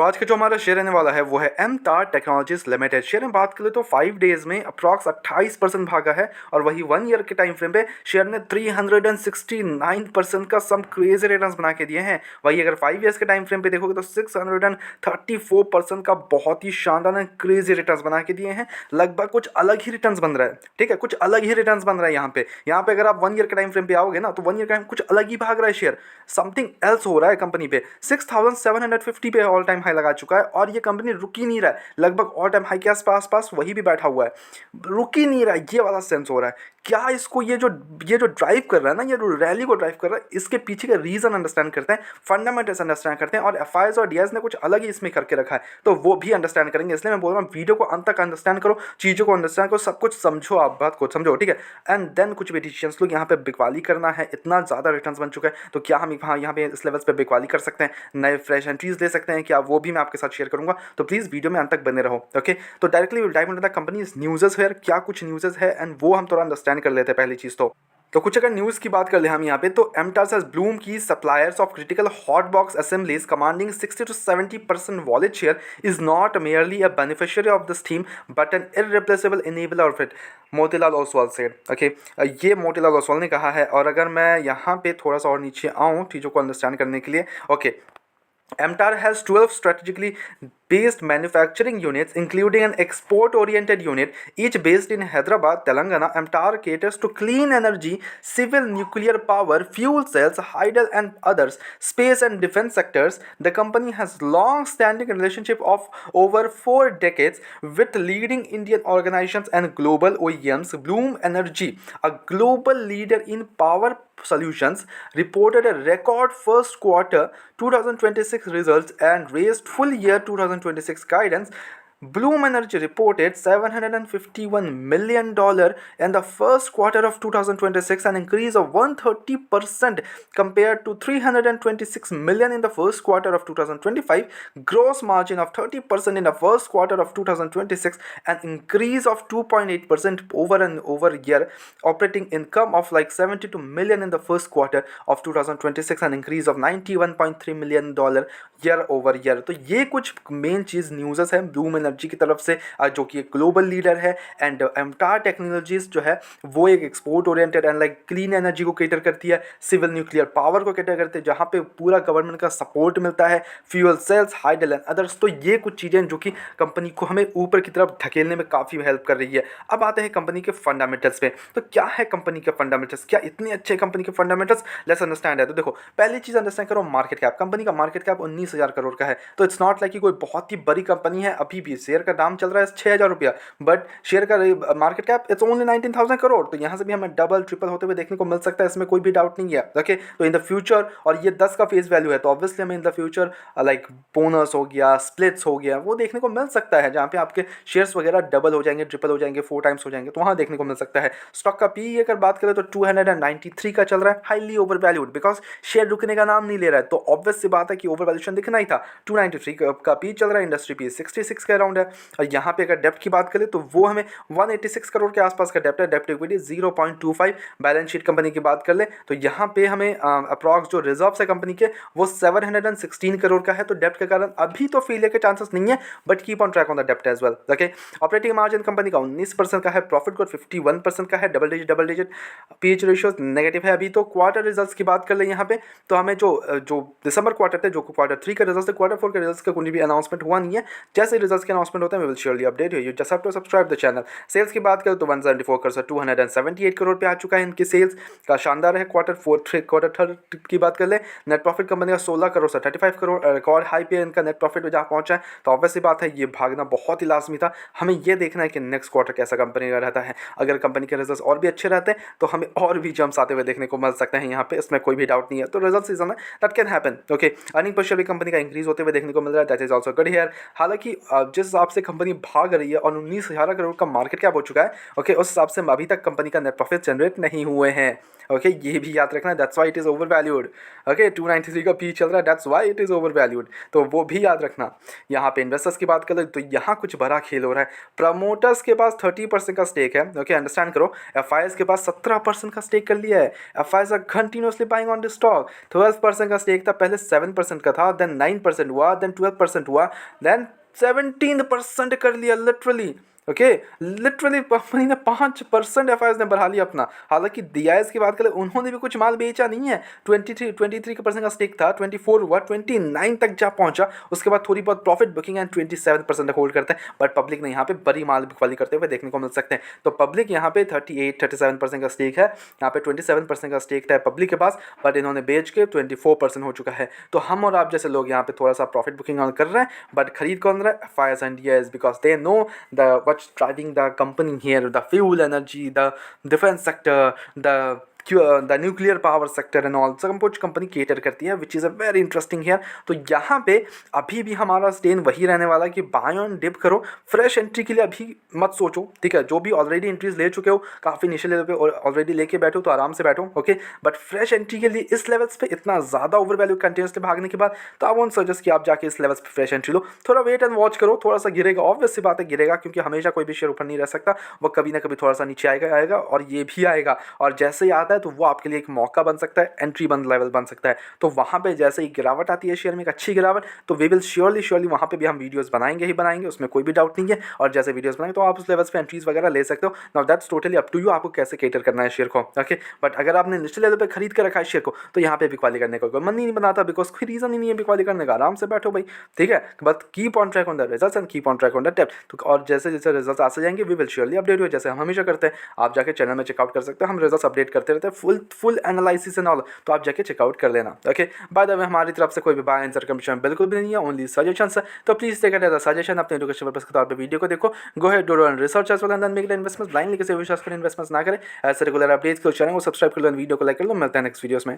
तो आज का जो हमारा शेयर रहने वाला है वो है एमटार टेक्नोलॉजीज लिमिटेड। शेयर में बात करें तो 5 डेज में अप्रॉक्स 28% भागा है और वही 1 ईयर के टाइम फ्रेम पे शेयर ने 369% का सम क्रेजी रिटर्न्स बना के दिए हैं। वही अगर 5 ईयर्स के टाइम फ्रेम पे देखोगे तो 634% का बहुत ही शानदार क्रेजी रिटर्न्स बना के दिए हैं। लगभग कुछ अलग ही रिटर्न्स बन रहा है, ठीक है, कुछ अलग ही रिटर्न्स बन रहा है यहाँ पे अगर आप 1 ईयर के टाइम फ्रेम पे आओगे ना तो 1 ईयर का कुछ अलग ही भाग रहा है शेयर। समथिंग एल्स हो रहा है कंपनी पे। 6750 पे ऑल टाइम हाई लगा चुका है और ये कंपनी रुक ही नहीं रहा है, लगभग ऑल टाइम हाई के आसपास वही भी बैठा हुआ है, रुक ही नहीं रहा है। ये वाला सेंस हो रहा है। क्या इसको ये जो ड्राइव कर रहा है ना, ये जो रैली को ड्राइव कर रहा है, इसके पीछे का रीजन अंडरस्टैंड करते हैं, फंडामेंटल्स अंडरस्टैंड करते हैं और एफआईएस और डीआईएस ने कुछ अलग ही इसमें करके रखा है तो वो भी अंडरस्टैंड करेंगे। इसलिए मैं बोल रहा हूँ वीडियो को अंत तक अंडरस्टैंड करो, चीज़ों को अंडरस्टैंड करो, सब कुछ समझो, आप बात को समझो, ठीक है, एंड देन कुछ भी डिसीजंस लो। यहाँ पे बिकवाली करना है, इतना ज़्यादा रिटर्न्स बन चुका है तो क्या हम यहाँ पे इस लेवल्स पे बिकवाली कर सकते हैं, नए फ्रेश एंट्रीज ले सकते हैं क्या, वो भी मैं आपके साथ शेयर करूंगा। तो प्लीज़ वीडियो में अंत तक बने रहो, ओके। तो directly dive into the companies न्यूज़ेस है, क्या कुछ न्यूज़ेस है एंड वो हम थोड़ा अंडरस्टैंड कर लेते हैं। पहली चीज़ तो कुछ अगर न्यूज़ की बात कर ले हम यहाँ पे तो MTAR's has Bloom key suppliers of critical hot box assemblies commanding 60 to 70% wallet share is not merely a beneficiary of this theme but an irreplaceable enabler of it, Motilal Oswal said, okay. ये मोतीलाल ओसवाल ने कहा है। और अगर मैं यहाँ पे थोड़ा सा और नीचे आऊँ चीज़ों को अंडरस्टैंड करने के लिए, okay, MTAR has 12 strategically based manufacturing units, including an export-oriented unit, each based in Hyderabad, Telangana. MTAR caters to clean energy, civil nuclear power, fuel cells, hydel and others, space and defense sectors. The company has long-standing relationship of over 4 decades with leading Indian organizations and global OEMs. Bloom Energy, a global leader in power solutions, reported a record first quarter 2026 results and raised full year 2026 guidance. Bloom Energy reported $751 million in the first quarter of 2026, an increase of 130% compared to $326 million in the first quarter of 2025. Gross margin of 30% in the first quarter of 2026, an increase of 2.8% over year. Operating income of like $72 million in the first quarter of 2026, an increase of $91.3 million year over year. तो ये कुछ main चीज़ news है Bloom energy की तरफ से, जो कि एक ग्लोबल लीडर है। एंड एमटार टेक्नोलॉजीज जो है वो एक export oriented and like clean energy को कैटर करती है, सिविल न्यूक्लियर पावर को कैटर करती है, जहाँ पे पूरा गवर्नमेंट का सपोर्ट मिलता है, fuel cells, hydel and others. तो ये कुछ चीज़ें जो कि कंपनी को हमें ऊपर की तरफ धकेलने में काफ़ी हेल्प कर रही है। अब आते हैं कंपनी के फंडामेंटल्स पे। तो क्या है कंपनी के फंडामेंटल्स, क्या इतने अच्छे कंपनी के फंडामेंटल्स, लेट्स अंडरस्टैंड है। तो देखो, पहली चीज़ अंडरस्टैंड करो मार्केट कैप। कंपनी का मार्केट कैप 19,000 करोड़ का है। तो इट्स नॉट लाइक कि कोई बहुत ही बड़ी कंपनी है। अभी भी शेयर का दाम चल रहा है 6,000 रुपया, बट शेयर का market cap it's only 19,000 crore. तो यहाँ से भी हमें डबल ट्रिपल होते हुए देखने को मिल सकता है, इसमें कोई भी डाउट नहीं है, ओके। तो इन द फ्यूचर, और ये 10 का फेस वैल्यू है, तो ऑब्वियसली हमें in the future like bonus हो गया, स्प्लिट्स हो गया, वो देखने को मिल सकता है, जहाँ पे आपके शेयर्स वगैरह डबल हो जाएंगे, ट्रिपल हो जाएंगे, 4 टाइम्स हो जाएंगे, तो वहाँ देखने को मिल सकता है। स्टॉक का पी अगर बात करें तो 293 का चल रहा है, highly over valued, because share रुकने का नाम नहीं ले रहा है। तो ऑब्वियस सी बात है कि ओवर वैल्यूशन दिखना ही था। 293 का पी चल रहा है, इंडस्ट्री पी 66 का अराउंड है। और यहाँ पे अगर डेप्ट की बात करें तो वो हमें 186 करोड़ के आसपास का डेप्ट है, डेप्ट इक्विटी 0.25। बैलेंस शीट कंपनी की बात कर ले तो यहाँ पे हमें अप्रॉक्स जो रिजर्व है कंपनी के वो 716 करोड़ का है। तो डेप्ट के कारण अभी तो फेलियर के चांसेस नहीं है, but keep on track on the डेप्ट as well, okay. Operating margin company का 19% का है, प्रॉफिट ग्रोथ 51% का है, double digit PE ratio negative है अभी। तो क्वार्टर रिजल्ट्स की बात कर ले यहाँ पे तो हमें जो दिसंबर क्वार्टर थे, जो क्वार्टर 3 का रिजल्ट थे, क्वार्टर 4 के रिजल्ट्स का कोई भी अनाउंसमेंट हुआ नहीं है। जैसे रिजल्ट्स के अनाउंसमेंट होते हैं, we will surely update you, just have to subscribe the channel. Sales की बात करें तो 174 करोड़ से 278 करोड़ पे आ चुका है इनकी सेल्स का, शानदार है। क्वार्टर थर्ड की बात कर ले, नेट प्रॉफिट कंपनी का 16 करोड़ से 35 करोड़, रिकॉर्ड हाई पे इनका नेट प्रॉफिट जहाँ पहुंचा है। तो ऑब्वियसली बात है ये भागना बहुत ही लाजमी था। हमें ये देखना है कि नेक्स्ट क्वार्टर कैसा कंपनी का रहता है। अगर कंपनी के रिजल्ट्स और भी अच्छे रहते हैं तो हमें और भी जम्स आते हुए देखने को मिल सकते हैं यहाँ पे, इसमें कोई भी डाउट नहीं है। तो रिजल्ट सीजन है, that can happen, okay. Earning per share भी कंपनी का इंक्रीज होते हुए देखने को मिल रहा है, that is also good here. हालांकि जिस हिसाब से कंपनी भाग रही है और 19,000 करोड़ का मार्केट कैप हो चुका है, ओके, उस हिसाब से अभी तक कंपनी का नेट प्रॉफिट जनरेट नहीं हुए हैं, ओके, ये भी याद रखना, that's why it is over valued, okay, 293 का पी चल रहा है, that's why it is over valued, तो वो भी याद रखना। यहाँ पे इन्वेस्टर्स की बात करें तो यहाँ कुछ बड़ा खेल हो रहा है। प्रमोटर्स के पास 30% का स्टेक है, ओके, अंडरस्टैंड करो। एफ के पास 17% का स्टेक कर लिया है। F R continuously buying on the stock. 12% का स्टेक था, पहले 7% का था, देन 9% हुआ, देन 12% हुआ, देन 17% कर लिया लिटरली, ओके, लिटरली कंपनी ने 5% एफ ने बढ़ा लिया अपना। हालांकि DIS की बात करें, उन्होंने भी कुछ माल बेचा नहीं है। 23% का स्टेक था, 24 हुआ, 29 तक जा पहुंचा, उसके बाद थोड़ी बहुत प्रॉफिट बुकिंग एंड 27% होल्ड करते हैं, बट पब्लिक ने यहाँ पे बड़ी माल बिकवाली करते हुए देखने को मिल सकते हैं। तो पब्लिक यहाँ पे 37% का स्टेक है, यहाँ पे 27% का स्टेक था पब्लिक के पास, बट इन्होंने बेच के 24% हो चुका है। तो हम और आप जैसे लोग यहाँ पे थोड़ा सा प्रॉफिट बुकिंग कर रहे हैं, बट खरीद कौन रहा है? F and DIS, because they know the what's driving the company here, the fuel energy, the defense sector, the nuclear power sector and all, सब कुछ कंपनी केटर करती है, which is a very interesting here. तो यहाँ पे अभी भी हमारा स्टेन वही रहने वाला है कि बाय ऑन डिप करो, फ्रेश एंट्री के लिए अभी मत सोचो, ठीक है। जो भी ऑलरेडी एंट्रीज ले चुके हो, काफ़ी निचले लेवल पे और ऑलरेडी लेके बैठो तो आराम से बैठो, ओके, बट फ्रेश एंट्री के लिए इस लेवल्स पे इतना ज़्यादा ओवर वैल्यू कंटिन्यूसली भागने के बाद तो आई वोंट सजेस्ट कि आप जाके इस लेवल्स पे फ्रेश एंट्री लो। थोड़ा वेट एंड वॉच करो, थोड़ा सा गिरेगा, ऑब्वियस सी बात है गिरेगा, क्योंकि हमेशा कोई भी शेयर ऊपर नहीं रह सकता, वो कभी ना कभी थोड़ा सा नीचे आएगा और ये भी आएगा, और जैसे ही आता है तो वो आपके लिए एक मौका बन सकता है, एंट्री बन लेवल बन सकता है। तो वहाँ पे जैसे ही गिरावट आती है शेयर में, एक अच्छी गिरावट, तो वी विल श्योरली वहाँ पे भी हम वीडियोस बनाएंगे ही बनाएंगे, उसमें कोई भी डाउट नहीं है। और जैसे वीडियोस बनाएंगे तो आप उस लेवल्स पे एंट्रीज वगैरह ले सकते हो। Now that's totally up to you, आपको कैसे केटर करना है शेयर को, ओके। बट अगर आपने निचले लेवल पे खरीद कर रखा है शेयर को, तो यहाँ पे बिकवाली करने का कोई मन ही नहीं बनाता, बिकॉज कोई रीजन ही नहीं है बिकवाली करने का। आराम से बैठो भाई, ठीक है, but keep on track on the results and keep on track on the depth. तो और जैसे जैसे रिजल्ट्स आते जाएंगे वी विल श्योरली अपडेट हो, जैसे हम हमेशा करते हैं। आप जाके चैनल में चेकआउट कर सकते हो, हम रिजल्ट्स अपडेट करते रहते हैं, फुल एनालिसिस एंड ऑल, तो आप जाके चेकआउट कर लेना, ओके। बाय द वे, हमारी तरफ से कोई भी बाय आंसर कमीशन बिल्कुल भी नहीं है, ओनली सजेशंस है। तो please take it as a suggestion, अपने एजुकेशन पर्पस के तौर पे वीडियो को देखो, go ahead do your research as well and then make investments. Blindly किसी विश्वास पर इन्वेस्टमेंट्स ना करें। ऐसे रेगुलर अपडेट्स के चैनल को सब्सक्राइब कर लो, वीडियो को लाइक कर लो। मिलते हैं नेक्स्ट वीडियोस में।